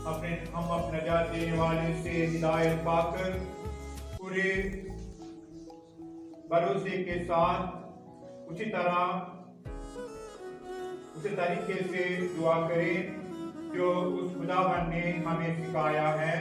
हम अपने नजात देने वाले से हिदायत पाकर पूरे भरोसे के साथ उसी तरीके से दुआ करें जो उस खुदावन ने हमें सिखाया है।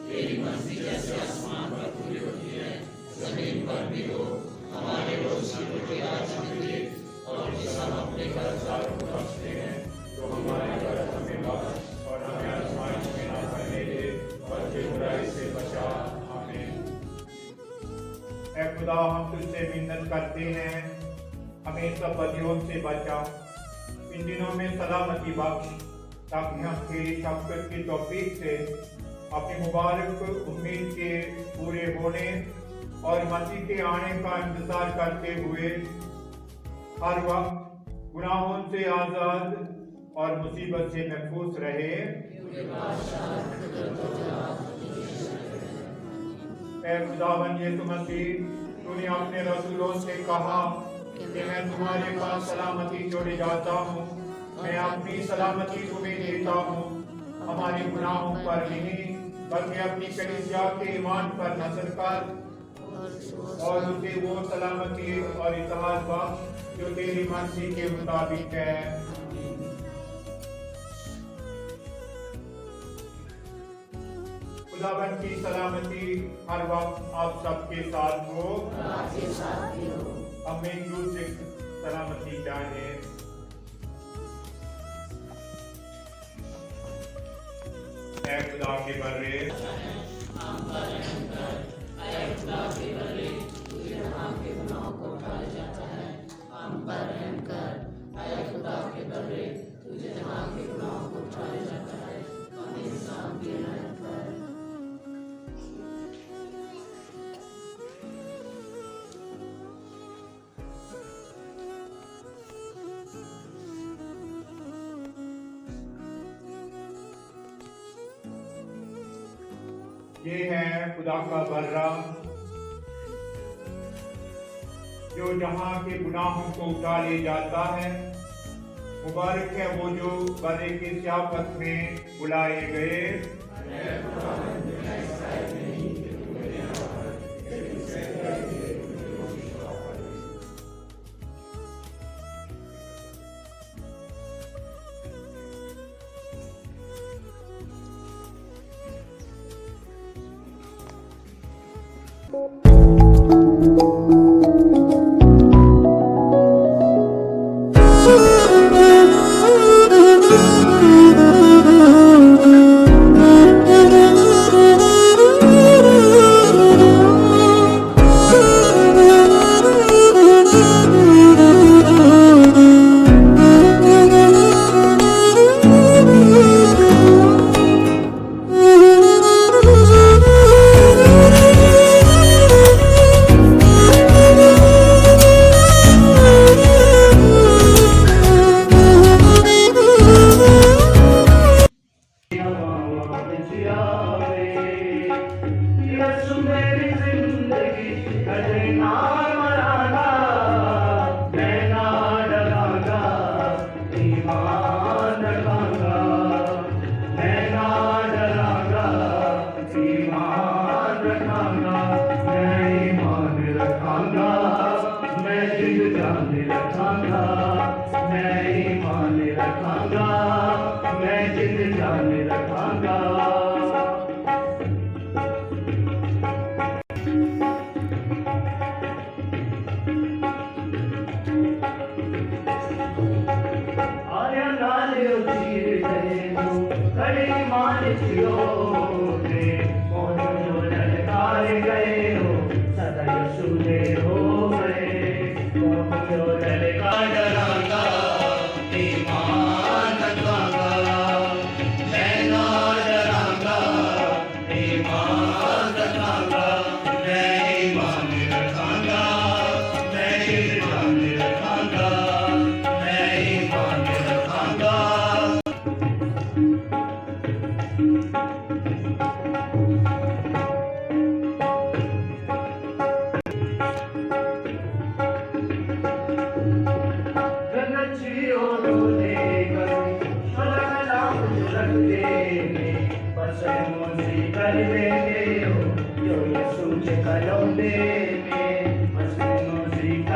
तेरी मर्जी जैसे आसमान पर पूरी होती है, जमीन पर भी हो। हमारे रोज की रोटी आज हमें दे, और जिस हम अपने कर्जदारों को बख्शते हैं तो हमारे कर्ज हमें बख्श, और हमें आजमाइश में न पड़ने दे, बल्कि बुराई से बचा। आमीन। ऐ खुदा, हम तुझसे मिन्नत करते हैं, हमें सब बदियों से बचा, इन दिनों में सलामती बख्श, ताकि हम तेरी शफ़क़त की तौफीक से अपनी मुबारक उम्मीद के पूरे होने और मसीह के आने का इंतजार करते हुए हर वक्त गुनाहों से आज़ाद और मुसीबत से महफूज रहे। ऐ खुदावन यीशु मसीह, तूने अपने रसूलों से कहा कि मैं तुम्हारे पास सलामती छोड़े जाता हूँ, मैं अपनी सलामती तुम्हें देता हूँ। हमारे गुनाहों पर नहीं बल्कि अपनी कलीसिया के ईमान पर नजर कर और उसे वो सलामती और इत्तेहाद बख्श जो तेरी मर्जी के मुताबिक है। खुदावन की सलामती हर वक्त आप सबके साथ हो। हम एक दूसरे सलामती चाहें। ऐ खुदा के बर्रे, तुझे हम के गुनाहों को उठाया जाता है, हम पर रहम कर। ऐ खुदा के बर्रे, तुझे हम के गुनाहों को उठाया जाता है, हम इंसान की रहम कर। ये है खुदा का बर्रा जो जहां के गुनाहों को उठा ले जाता है। मुबारक है वो जो बर्रे की सियाफत में बुलाए गए।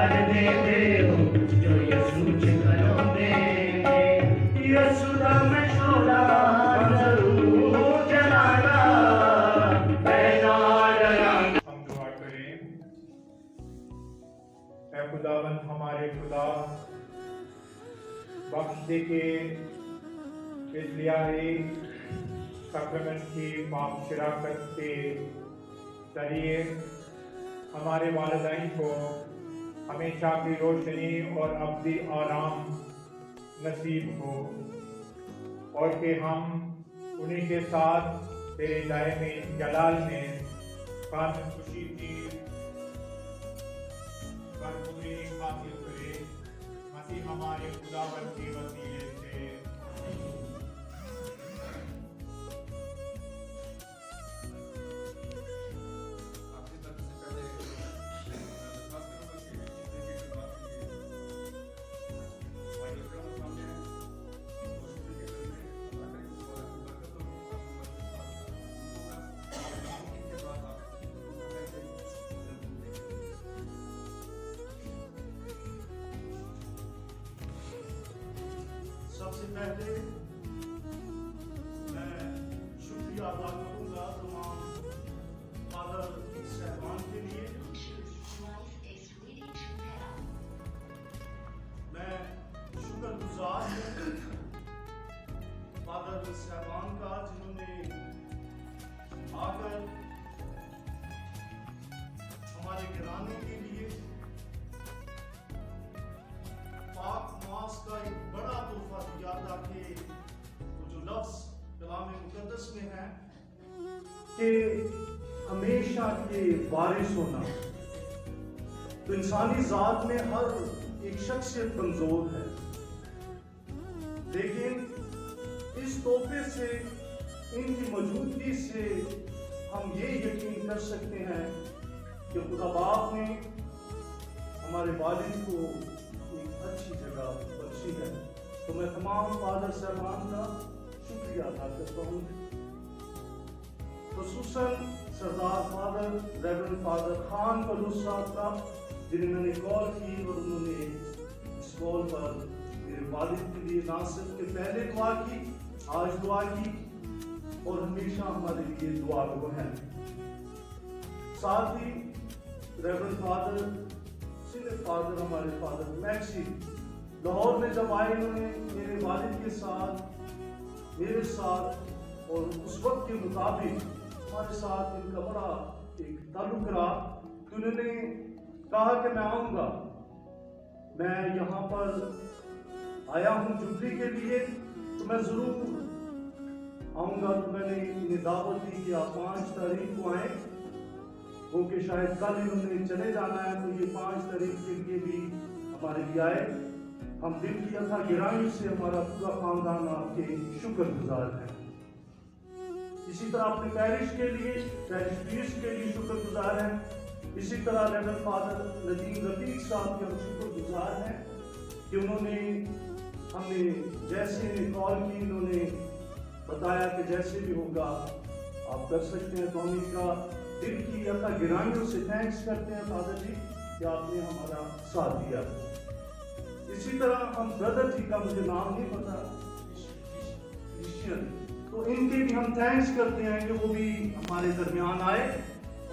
कर देते हो जो यसू चिकनों देंगे। यशुदा में शोला जरूर जलाना, मैं ना डरांगा। हम दुआ करें। ऐ खुदावंद हमारे खुदा, बख्श दे के इस लियाही सक्रमेंट की पाक शिराकत के जरिए हमारे वालिदैन को हमेशा की रोशनी और अब्दी आराम नसीब हो, और कि हम उन्हीं के साथ तेरे दायमे जलाल में कामिल खुशी की भरपूरी हासिल करें। मसीह हमारे खुदावंद के वसीले से। सबसे पहले मैं शुक्रिया अदा करूंगा तमाम फादर साहबान के लिए। मैं शुक्रगुजार हूँ फादर साहबान का, जिन्होंने आकर हमारे घराने के लिए पाक मास का एक बड़ा तोहफा दिया, ताकि वो जो लफ्ज कलाम मुकद्दस में है कि हमेशा के वारिस होना, तो इंसानी जात में हर एक शख्सियत कमजोर है, लेकिन इस तोहफे से, इनकी मौजूदगी से हम ये यकीन कर सकते हैं कि खुदा बाप ने हमारे वालिद को एक अच्छी जगह बख्शी है। तो मैं तमाम फादर साहबान का शुक्रिया अदा करता हूँ, खुसूसन सरदार फादर रेवरेंड फादर खान फलूस साहब का, जिन्हें मैंने कॉल की और उन्होंने इस कॉल पर मेरे वालिद के लिए ना सिर्फ के पहले दुआ की, आज दुआ की और हमेशा हमारे लिए दुआ को है। साथ ही रेवरेंड फादर सीनियर फादर हमारे फादर मैक्सी लाहौर में जब आए, इन्होंने मेरे वालिद के साथ, मेरे साथ और उस वक्त के मुताबिक हमारे साथ इनका बड़ा एक ताल्लुक रहा। तो उन्होंने कहा कि मैं आऊँगा, मैं यहाँ पर आया हूँ जुबली के लिए, तो मैं ज़रूर आऊँगा। तो मैंने इन्हें दावत दी कि आप 5 तारीख को आएँ, वो कि शायद कल इन्होंने चले जाना है, तो ये 5 तारीख के लिए भी हमारे लिए आए। हम दिल की यथा गिराई से हमारा पूरा खानदान आपके शुक्रगुजार है। इसी तरह अपने पैरिश के लिए, पैरिश प्रीस्ट के लिए शुक्रगुजार हैं। इसी तरह रेवरेंड फादर नदीम रफीक साहब के हम शुक्रगुजार हैं कि उन्होंने हमें जैसे कॉल की, इन्होंने बताया कि जैसे भी होगा आप कर सकते हैं। तो हम इनका दिल की यथा गिराइयों से थैंक्स करते हैं फादर जी कि आपने हमारा साथ दिया। इसी तरह हम ब्रदर जी का मुझे नाम नहीं पता, तो इनके भी हम थैंक्स करते हैं कि वो भी हमारे दरमियान आए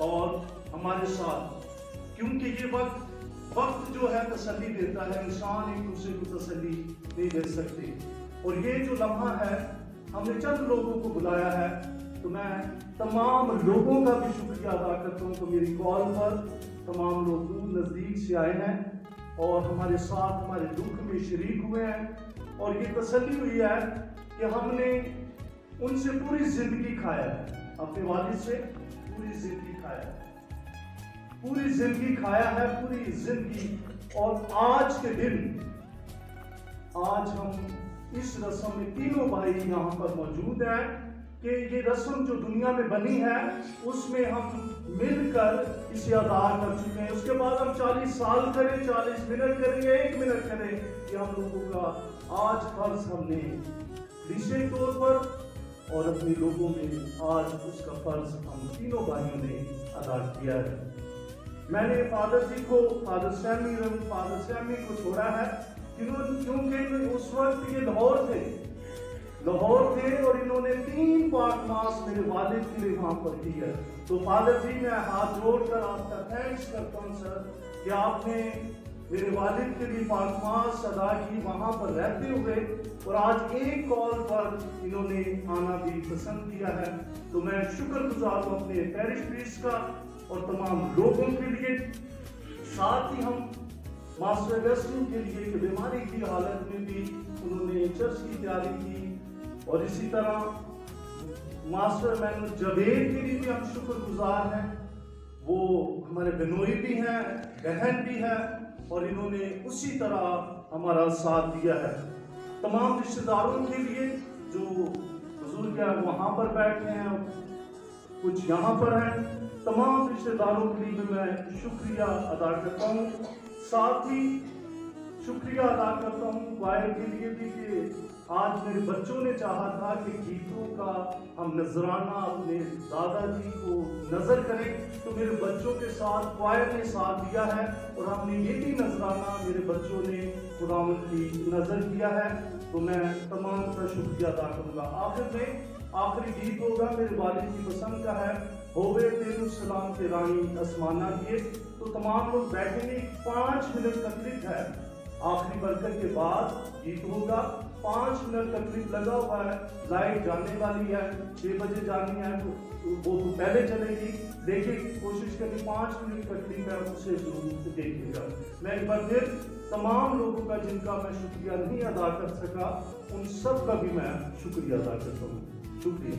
और हमारे साथ, क्योंकि ये वक्त जो है तसल्ली देता है, इंसान एक दूसरे को तसल्ली नहीं दे सकते। और ये जो लम्हा है, हमने चंद लोगों को बुलाया है, तो मैं तमाम लोगों का भी शुक्रिया अदा करता हूँ। तो मेरी कॉल पर तमाम लोग दूर नज़दीक से आए हैं और हमारे साथ हमारे दुख में शरीक हुए हैं, और ये तसल्ली हुई है कि हमने उनसे पूरी जिंदगी खाया है, अपने वालिद से पूरी जिंदगी खाया है, पूरी जिंदगी खाया है, पूरी जिंदगी। और आज के दिन, आज हम इस रस्म में तीनों भाई यहाँ पर मौजूद हैं कि ये रस्म जो दुनिया में बनी है उसमें हम मिलकर इसे अदा कर चुके हैं। उसके बाद हम 40 साल करें, 40 मिनट करें या 1 मिनट करें, ये हम लोगों का आज फर्ज हमने निश्चित तौर पर और अपने लोगों में आज उसका फर्ज हम तीनों भाइयों ने अदा किया है। मैंने फादर सैमी को छोड़ा है क्योंकि उस वक्त ये लाहौर थे और इन्होंने 3 पाक मास मेरे वालिद के लिए वहां पर की है। तो फादर जी मैं हाथ जोड़कर आपका थैंक्स करता हूँ सर कि आपने मेरे वालिद के लिए पाक मास अदा की वहां पर रहते हुए, और आज एक कॉल पर इन्होंने आना भी पसंद किया है। तो मैं शुक्रगुजार हूँ अपने पैरिश प्रीस्ट का और तमाम लोगों के लिए। साथ ही हम मास्टर अगस्टिन के लिए कि बीमारी की हालत में भी उन्होंने चर्च की तैयारी की, और इसी तरह मास्टर मैनुअल जवेद के लिए भी हम शुक्रगुजार हैं। वो हमारे बिनोई भी हैं, बहन भी है, और इन्होंने उसी तरह हमारा साथ दिया है। तमाम रिश्तेदारों के लिए जो बुजुर्ग हैं वहाँ पर बैठे हैं, कुछ यहाँ पर हैं, तमाम रिश्तेदारों के लिए भी मैं शुक्रिया अदा करता हूँ। साथ ही शुक्रिया अदा करता हूँ वायर के लिए भी कि आज मेरे बच्चों ने चाहा था कि गीतों का हम नजराना अपने दादाजी को नजर करें, तो मेरे बच्चों के साथ वायर ने साथ दिया है और हमने ये भी नजराना मेरे बच्चों ने खुदावंद की नजर किया है। तो मैं तमाम का शुक्रिया अदा करूँगा। आखिर में आखिरी गीत होगा मेरे वालिद की पसंद का है, होवे तेरू सलाम के रानी आसमाना किए। तो तमाम लोग बैठेंगे, 5 मिनट का क्लिप है, आखिरी बरकत के बाद गीत होगा। 5 मिनट का क्लिप लगा हुआ है, लाइट जाने वाली है, 6 बजे जानी है तो वो तो पहले चलेगी, लेकिन कोशिश करें 5 मिनट का क्लिप है उसे जरूर देखिएगा। मैं एक बार फिर तमाम लोगों का जिनका मैं शुक्रिया नहीं अदा कर सका, उन सब का भी मैं शुक्रिया अदा करता हूँ। शुक्रिया।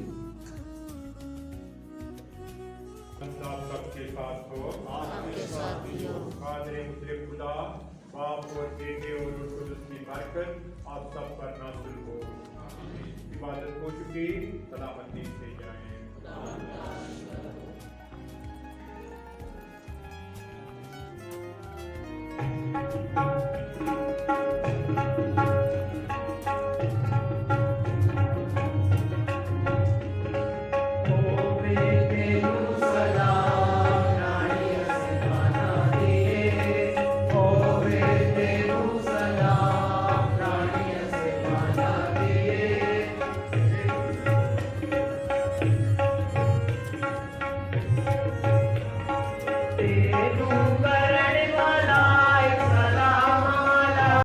सबके साथ हो, आपके साथ भी हो। कादरे मुझे खुदा बाप और बेटे और रूह कुदस की बरकत आप सब पर नाज़िल हो। इबादत हो चुकी, सलामती से जाएं।